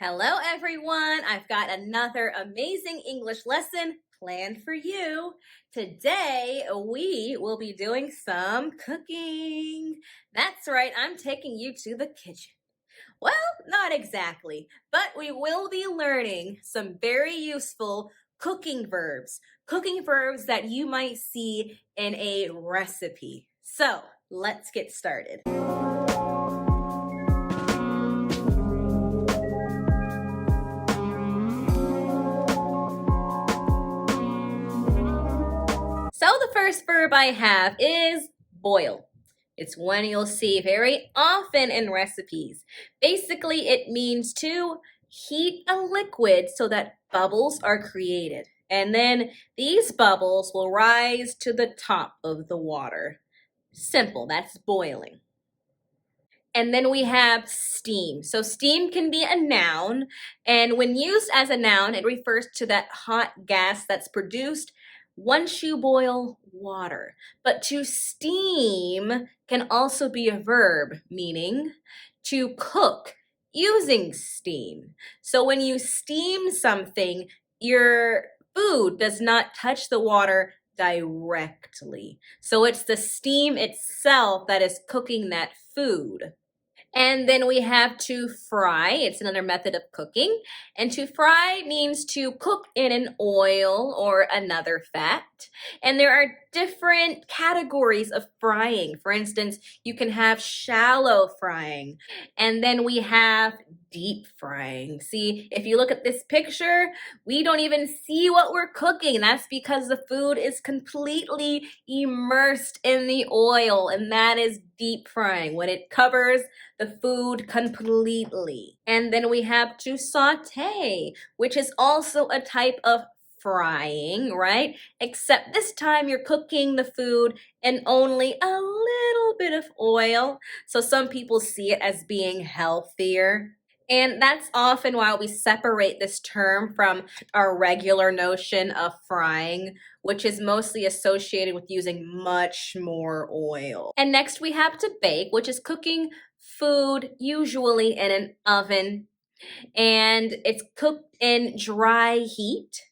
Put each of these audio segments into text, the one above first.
Hello, everyone. I've got another amazing English lesson planned for you. Today, we will be doing some cooking. That's right, I'm taking you to the kitchen. Well, not exactly, but we will be learning some very useful cooking verbs that you might see in a recipe. So, let's get started. So the first verb I have is boil. It's one you'll see very often in recipes. Basically, it means to heat a liquid so that bubbles are created. And then these bubbles will rise to the top of the water. Simple, that's boiling. And then we have steam. So steam can be a noun, and when used as a noun, it refers to that hot gas that's produced once you boil water. But to steam can also be a verb, meaning to cook using steam. So when you steam something, your food does not touch the water directly. So it's the steam itself that is cooking that food. And then we have to fry. It's another method of cooking. And to fry means to cook in an oil or another fat. And there are different categories of frying. For instance, you can have shallow frying. And then we have deep frying. See, if you look at this picture, we don't even see what we're cooking. That's because the food is completely immersed in the oil, and that is deep frying, when it covers the food completely. And then we have to saute, which is also a type of frying, right? Except this time you're cooking the food in only a little bit of oil. So some people see it as being healthier. And that's often why we separate this term from our regular notion of frying, which is mostly associated with using much more oil. And next we have to bake, which is cooking food usually in an oven. And it's cooked in dry heat,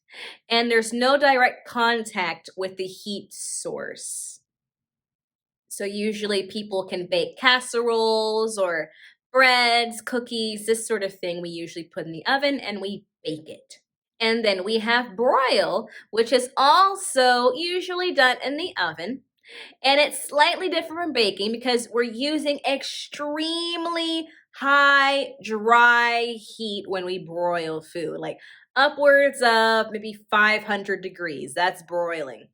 and there's no direct contact with the heat source. So usually people can bake casseroles or breads, cookies, this sort of thing we usually put in the oven and we bake it. And then we have broil, which is also usually done in the oven. And it's slightly different from baking because we're using extremely high dry heat when we broil food, like upwards of maybe 500 degrees. That's broiling.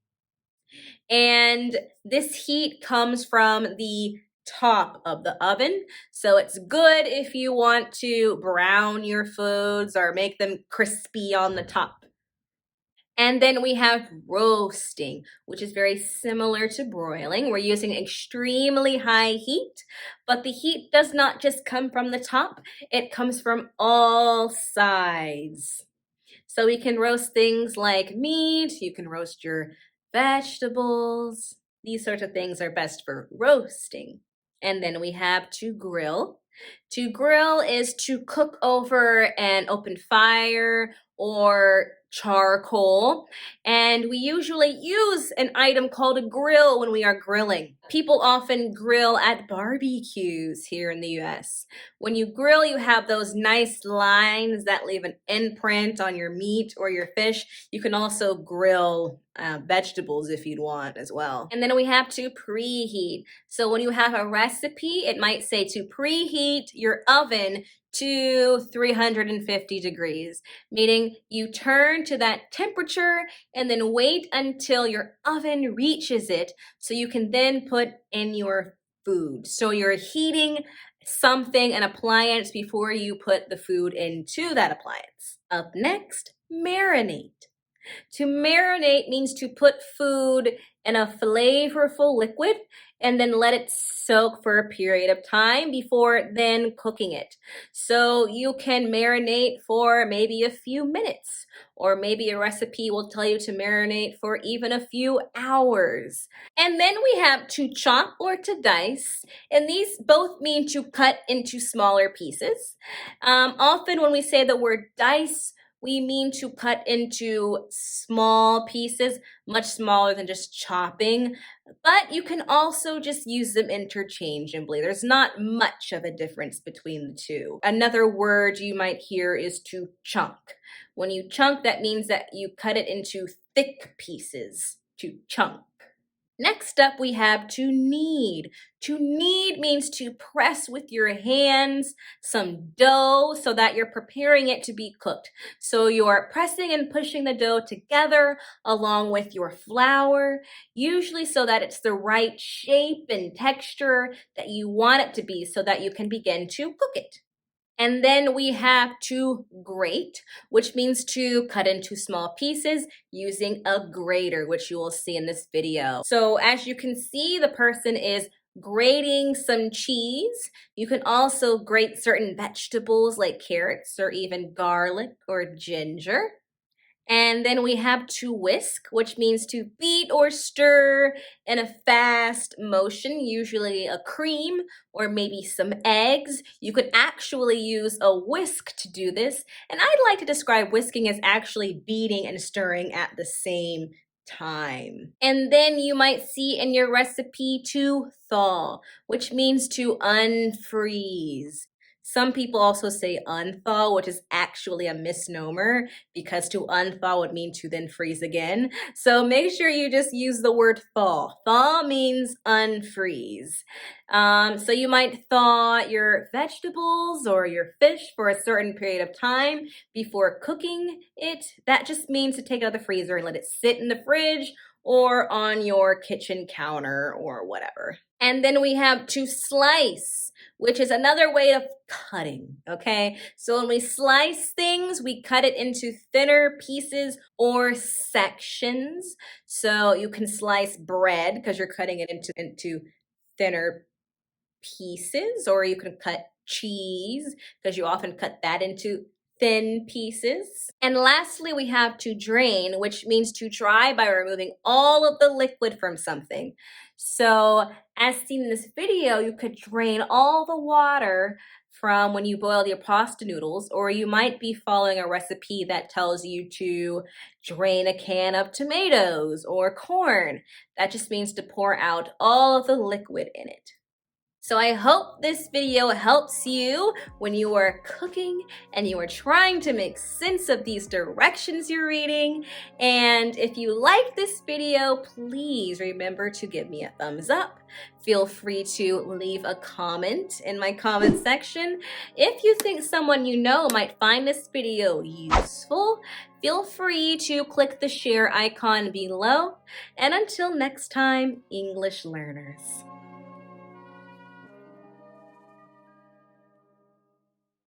And this heat comes from the top of the oven. So it's good if you want to brown your foods or make them crispy on the top. And then we have roasting, which is very similar to broiling. We're using extremely high heat, but the heat does not just come from the top, it comes from all sides. So we can roast things like meat, you can roast your vegetables. These sorts of things are best for roasting. And then we have to grill. To grill is to cook over an open fire or charcoal, and we usually use an item called a grill when we are grilling. People often grill at barbecues here in the US. When you grill, you have those nice lines that leave an imprint on your meat or your fish. You can also grill vegetables if you'd want as well. And then we have to preheat. So when you have a recipe, it might say to preheat your oven to 350 degrees, meaning you turn to that temperature and then wait until your oven reaches it so you can then put in your food. So you're heating something, an appliance, before you put the food into that appliance. Up next, marinate. To marinate means to put food in a flavorful liquid and then let it soak for a period of time before then cooking it. So you can marinate for maybe a few minutes, or maybe a recipe will tell you to marinate for even a few hours. And then we have to chop or to dice, and these both mean to cut into smaller pieces. Often when we say the word dice, we mean to cut into small pieces, much smaller than just chopping, but you can also just use them interchangeably. There's not much of a difference between the two. Another word you might hear is to chunk. When you chunk, that means that you cut it into thick pieces, to chunk. Next up, we have to knead. To knead means to press with your hands some dough so that you're preparing it to be cooked. So you're pressing and pushing the dough together along with your flour, usually so that it's the right shape and texture that you want it to be so that you can begin to cook it. And then we have to grate, which means to cut into small pieces using a grater, which you will see in this video. So as you can see, the person is grating some cheese. You can also grate certain vegetables like carrots or even garlic or ginger. And then we have to whisk, which means to beat or stir in a fast motion, usually a cream or maybe some eggs. You could actually use a whisk to do this. And I'd like to describe whisking as actually beating and stirring at the same time. And then you might see in your recipe to thaw, which means to unfreeze. Some people also say unthaw, which is actually a misnomer because to unthaw would mean to then freeze again. So make sure you just use the word thaw. Thaw means unfreeze. So you might thaw your vegetables or your fish for a certain period of time before cooking it. That just means to take it out of the freezer and let it sit in the fridge or on your kitchen counter or whatever. And then we have to slice, which is another way of cutting, okay? So when we slice things, we cut it into thinner pieces or sections. So you can slice bread because you're cutting it into thinner pieces, or you can cut cheese because you often cut that into thin pieces. And lastly, we have to drain, which means to dry by removing all of the liquid from something. So as seen in this video, you could drain all the water from when you boiled your pasta noodles, or you might be following a recipe that tells you to drain a can of tomatoes or corn. That just means to pour out all of the liquid in it. So I hope this video helps you when you are cooking and you are trying to make sense of these directions you're reading. And if you like this video, please remember to give me a thumbs up. Feel free to leave a comment in my comment section. If you think someone you know might find this video useful, feel free to click the share icon below. And until next time, English learners.